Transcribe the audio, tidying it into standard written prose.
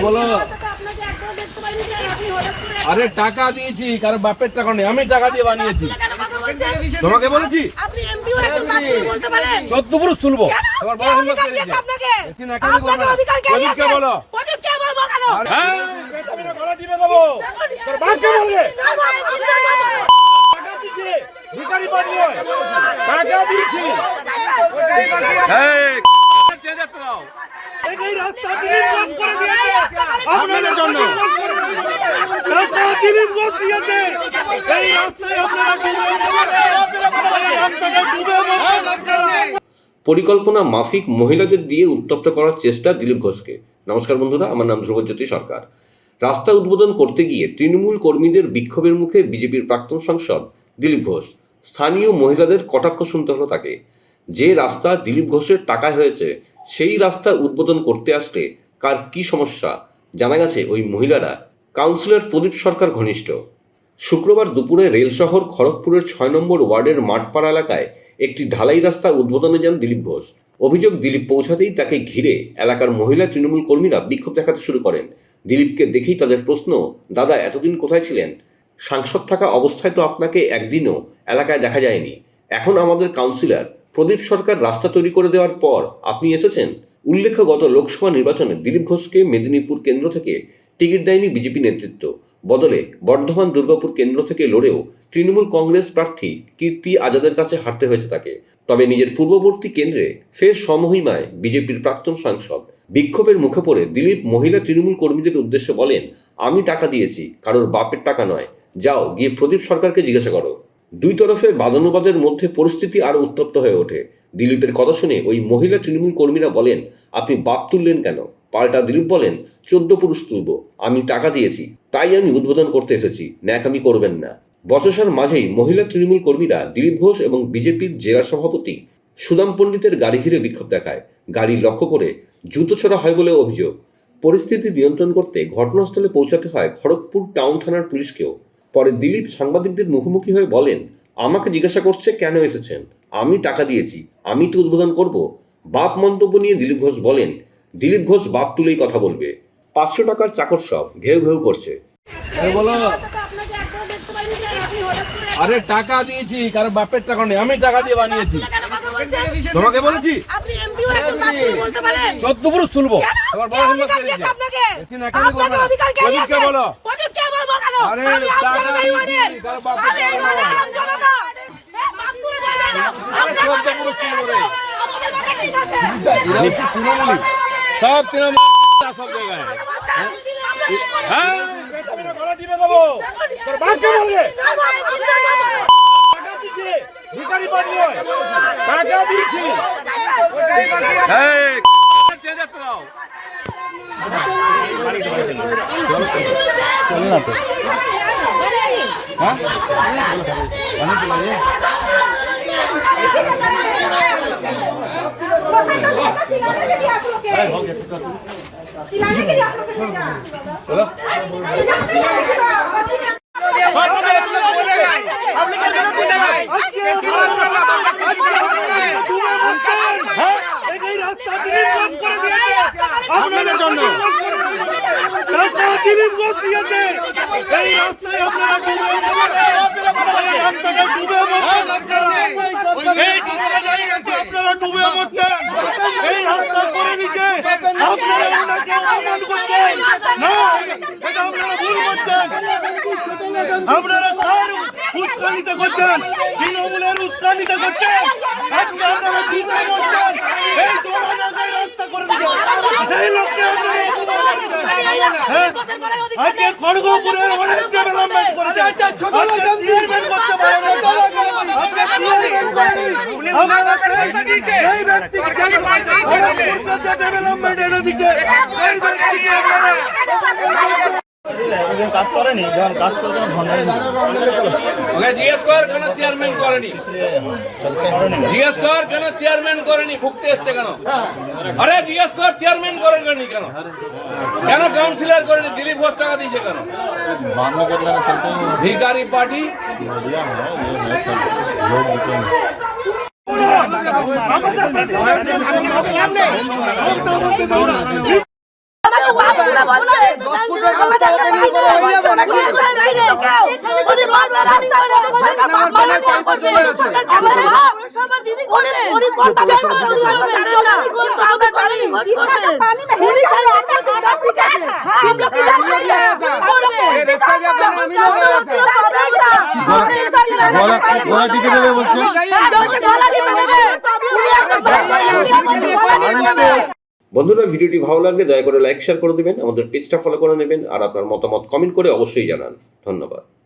বলো আরে টাকা দিয়েছি, কারণ বাপের টাকা নেই, আমি টাকা দিয়ে বানিয়েছি। তোমাকে বলেছি 14 পুরুষ তুলবো। তোমার বড় হিম্মত করে দিয়েছে বেশি না কেন বলবো, প্রদীপকে বলো। হ্যাঁ আমি গলা টিপে দেবো, তোর বাপকে বলবে। টাকা দিয়েছি, ভিখারি পাটি নয়, টাকা দিয়েছি। এই চেঞ্জ করো, এই রাস্তা দিলীপ ঘোষ করে দিয়েছে আপনাদের জন্য। রাস্তা দিলীপ ঘোষ দিয়েছে, এই রাস্তায় আপনারা পরিকল্পনা মাফিক মহিলাদের দিয়ে উত্তপ্ত করার চেষ্টা দিলীপ ঘোষকে। নমস্কার বন্ধুরা, আমার নাম ধ্রুবজ্যোতি সরকার। রাস্তা উদ্বোধন করতে গিয়ে তৃণমূল কর্মীদের বিক্ষোভের মুখে বিজেপির প্রাক্তন সাংসদ দিলীপ ঘোষ। স্থানীয় মহিলাদের কটাক্ষ শুনতে হলো তাকে। যে রাস্তা দিলীপ ঘোষের টাকায় হয়েছে, সেই রাস্তা উদ্বোধন করতে আসলে কার কি সমস্যা? জানা গেছে ওই মহিলারা কাউন্সিলর প্রদীপ সরকার ঘনিষ্ঠ। শুক্রবার দুপুরে রেল শহর খড়গপুরের 6 নম্বর ওয়ার্ডের মাঠপাড়া এলাকায় একটি ঢালাই রাস্তা উদ্বোধনে যান দিলীপ ঘোষ। অভিযোগ, দিলীপ পৌঁছাতেই তাকে ঘিরে এলাকার মহিলা তৃণমূল কর্মীরা বিক্ষোভ দেখাতে শুরু করেন। দিলীপকে দেখেই তাদের প্রশ্ন, দাদা এতদিন কোথায় ছিলেন? সাংসদ থাকা অবস্থায় তো আপনাকে একদিনও এলাকায় দেখা যায়নি। এখন আমাদের কাউন্সিলর প্রদীপ সরকার রাস্তা তৈরি করে দেওয়ার পর আপনি এসেছেন। উল্লেখ্য, গত লোকসভা নির্বাচনে দিলীপ ঘোষকে মেদিনীপুর কেন্দ্র থেকে টিকিট দেয়নি বিজেপি নেতৃত্ব। বদলে বর্ধমান দুর্গাপুর কেন্দ্র থেকে লড়েও তৃণমূল কংগ্রেস প্রার্থী কীর্তি আজাদের কাছে হারতে হয়েছে তাকে। তবে নিজের পূর্ববর্তী কেন্দ্রে ফের সমহিমায় বিজেপির প্রাক্তন সাংসদ। বিক্ষোভের মুখে পড়ে দিলীপ মহিলা তৃণমূল কর্মীদের উদ্দেশ্যে বলেন, আমি টাকা দিয়েছি, কারোর বাপের টাকা নয়। যাও গিয়ে প্রদীপ সরকারকে জিজ্ঞাসা করো। দুই তরফের বাদানুবাদের মধ্যে পরিস্থিতি আরও উত্তপ্ত হয়ে ওঠে। দিলীপের কথা শুনে ওই মহিলা তৃণমূল কর্মীরা বলেন, আপনি বাপ তুললেন কেন? পাল্টা দিলীপ বলেন, 14 পুরুষ তুলব, আমি টাকা দিয়েছি, তাই আমি উদ্বোধন করতে এসেছি, ন্যাকামি করবেন না। বচসার মাঝেই মহিলা তৃণমূল কর্মীরা দিলীপ ঘোষ এবং বিজেপির জেলা সভাপতি সুদাম পণ্ডিতের গাড়ি ঘিরে বিক্ষোভ দেখায়। গাড়ি লক্ষ্য করে জুতো ছোড়া হয় বলে অভিযোগ। পরিস্থিতি নিয়ন্ত্রণ করতে ঘটনাস্থলে পৌঁছাতে হয় খড়গপুর টাউন থানার পুলিশকেও। পরে দিলীপ সাংবাদিকদের মুখোমুখি হয়ে বলেন, আমাকে জিজ্ঞাসা করছে কেন এসেছেন, আমি টাকা দিয়েছি, আমি তো উদ্বোধন করব। বাপ মন্তব্য নিয়ে দিলীপ ঘোষ বলেন, দিলীপ ঘোষ বাপ তুলেই কথা বলবে। 500 টাকার চাকর সব ঘেউ ঘেউ করছে। বলো আরে টাকা দিয়েছি, কারণ বাপের টাকা নেই, আমি টাকা দিয়ে বানিয়েছি। তোমাকে বলেছি 14 পুরুষ তুলবো। তোমার বড় হিম্মত করে দিয়েছে বেশি না কেন বলবো, প্রদীপকে বলো। আরে টাকা দিয়েছি, কারণ বাপের টাকা নয়। সব তৃণমূল সব জায়গায়। হ্যাঁ গলা টিপে দেবো, তোর বাপকে বলবে। টাকা দিয়েছি, ভিখারি পাটি নয়, টাকা দিয়েছি। এই চেঞ্জ করো, চলে না তো। হ্যাঁ আপনাদের জন্য রাস্তা দিলীপ ঘোষ দিয়েছে, এই রাস্তায় আপনারা ডুবে মরতেন। এই রাস্তা করে দিতে আপনারা ওনাকে অপমান করতেন না, এটা আপনারা ভুল করতেন। আপনারা কার উস্কানিত করছেন? তৃণমূলের উস্কানিত করছেন। আজকে আপনারা চিন্তা করছেন এই সমাজকে রাস্তা করে দিতে, সেই লোককে আপনারা আজকে খড়গপুরের অনেক ডেভেলপমেন্ট করেছেন, চেয়ারম্যান করতে পারেন, ডেভেলপমেন্ট এনে দিচ্ছে। কাজ করেনি, যখন কাজ করে জিজ্ঞেস কর কেন চেয়ারম্যান করেনি, জিজ্ঞেস কর কেন চেয়ারম্যান করেনি, ভুগতে এসছে কেন? আরে জিজ্ঞেস কর চেয়ারম্যান করেনি কেন, কেন কাউন্সিলর করেনি? দিলীপ ঘোষ টাকা দিয়েছে কেন? ভিখারি পার্টি। আমাকে বাড়িগুলো বলছে আমাদেরকে বাড়িগুলো বলছে নাকি যদি বলবে রাস্তা সরকার মানে করবে সরকার আমাদের সবার দিদি উনি কোনটা জানেন না কিন্তু আমরা জানি পানি উনি স্যার আটাকে সব ঠিক আছে কিন্তু কি করবে গলা টিকে দেবে বলছে। গলা টিপে দেবে উনি একদম বন্ধুরা, ভিডিওটি ভালো লাগলে দয়া করে লাইক শেয়ার করে দেবেন, আমাদের পেজটা ফলো করে নেবেন আর আপনার মতামত কমেন্ট করে অবশ্যই জানান। ধন্যবাদ।